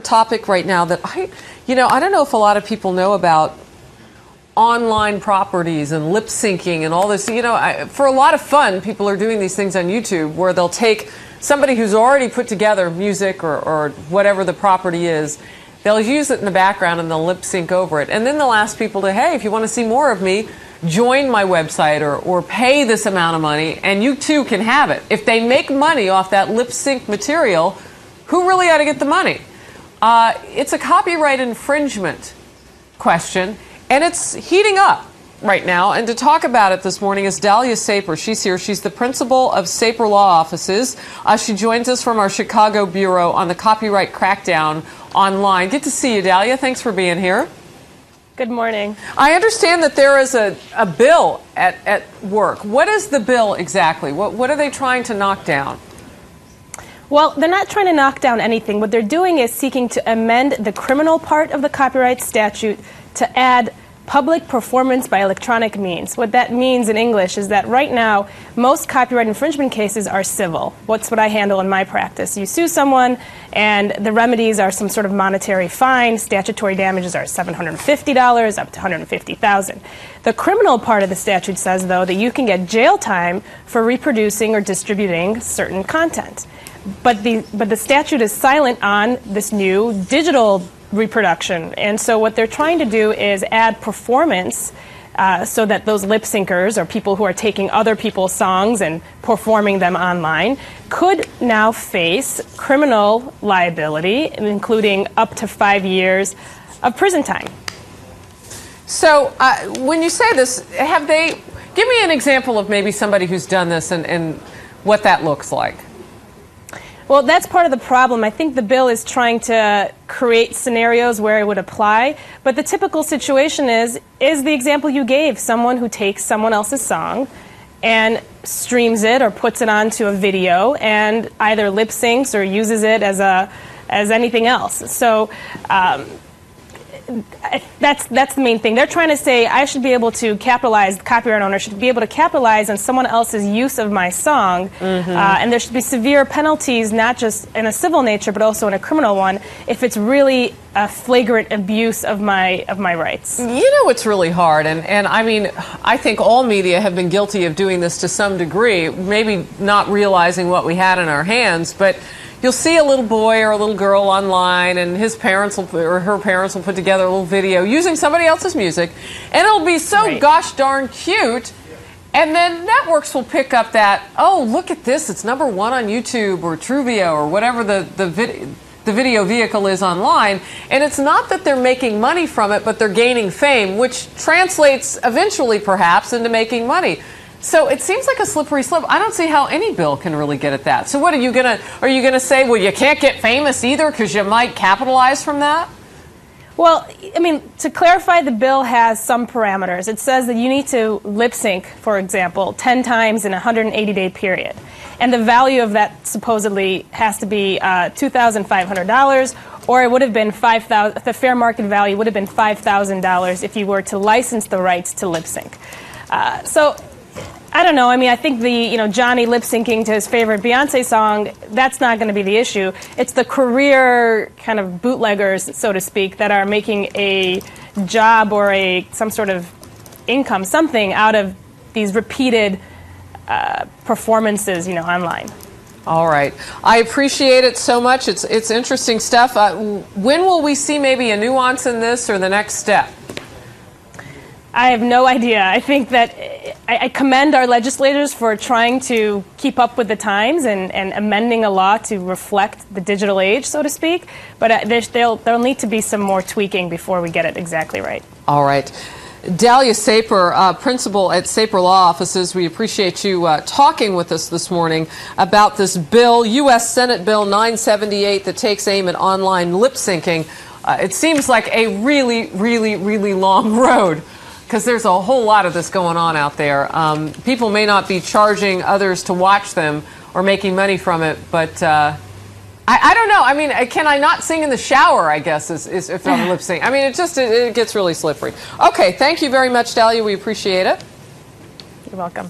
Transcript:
Topic right now that I don't know if a lot of people know about online properties and lip syncing and all this. For a lot of fun, people are doing these things on YouTube where they'll take somebody who's already put together music or whatever the property is. They'll use it in the background and they'll lip sync over it. And then they'll ask people to, hey, if you want to see more of me, join my website or pay this amount of money and you too can have it. If they make money off that lip sync material, who really ought to get the money? It's a copyright infringement question, and it's heating up right now. And to talk about it this morning is Daliah Saper. She's here. She's the principal of Saper Law Offices. She joins us from our Chicago bureau on the copyright crackdown online. Good to see you, Daliah. Thanks for being here. Good morning. I understand that there is a bill at work. What is the bill exactly? What are they trying to knock down? Well, they're not trying to knock down anything. What they're doing is seeking to amend the criminal part of the copyright statute to add public performance by electronic means. What that means in English is that right now, most copyright infringement cases are civil. What's what I handle in my practice. You sue someone, and the remedies are some sort of monetary fine. Statutory damages are $750 up to $150,000. The criminal part of the statute says, though, that you can get jail time for reproducing or distributing certain content. But the statute is silent on this new digital reproduction. And so what they're trying to do is add performance so that those lip-syncers, or people who are taking other people's songs and performing them online, could now face criminal liability, including up to 5 years of prison time. So when you say this, give me an example of maybe somebody who's done this and what that looks like. Well, that's part of the problem. I think the bill is trying to create scenarios where it would apply, but the typical situation is the example you gave, someone who takes someone else's song and streams it or puts it onto a video and either lip syncs or uses it as anything else. So that's the main thing. They're trying to say I should be able to capitalize, the copyright owner should be able to capitalize on someone else's use of my song, and there should be severe penalties, not just in a civil nature, but also in a criminal one, if it's really a flagrant abuse of my rights. You know, it's really hard, and I mean, I think all media have been guilty of doing this to some degree, maybe not realizing what we had in our hands, but you'll see a little boy or a little girl online, and his parents or her parents will put together a little video using somebody else's music, and it'll be so gosh darn cute, and then networks will pick up that, oh, look at this, it's #1 on YouTube or Truvio or whatever the video vehicle is online, and it's not that they're making money from it, but they're gaining fame, which translates eventually perhaps into making money. So it seems like a slippery slope. I don't see how any bill can really get at that. So what are you gonna say? Well, you can't get famous either because you might capitalize from that? Well, I mean, to clarify, the bill has some parameters. It says that you need to lip sync, for example, 10 times in a 180-day period. And the value of that supposedly has to be $2,500, or it would have been $5,000. The fair market value would have been $5,000 if you were to license the rights to lip sync. So I don't know. I mean, I think Johnny lip syncing to his favorite Beyonce song, that's not going to be the issue. It's the career kind of bootleggers, so to speak, that are making a job or some sort of income, something out of these repeated performances, online. All right. I appreciate it so much. It's interesting stuff. When will we see maybe a nuance in this or the next step? I have no idea. I think that I commend our legislators for trying to keep up with the times and amending a law to reflect the digital age, so to speak. But there'll need to be some more tweaking before we get it exactly right. All right. Daliah Saper, principal at Saper Law Offices, we appreciate you talking with us this morning about this bill, U.S. Senate Bill 978, that takes aim at online lip syncing. It seems like a really, really, really long road, because there's a whole lot of this going on out there. People may not be charging others to watch them or making money from it, but I don't know. I mean, can I not sing in the shower, I guess, is if I'm lip syncing. I mean, it gets really slippery. Okay, thank you very much, Daliah. We appreciate it. You're welcome.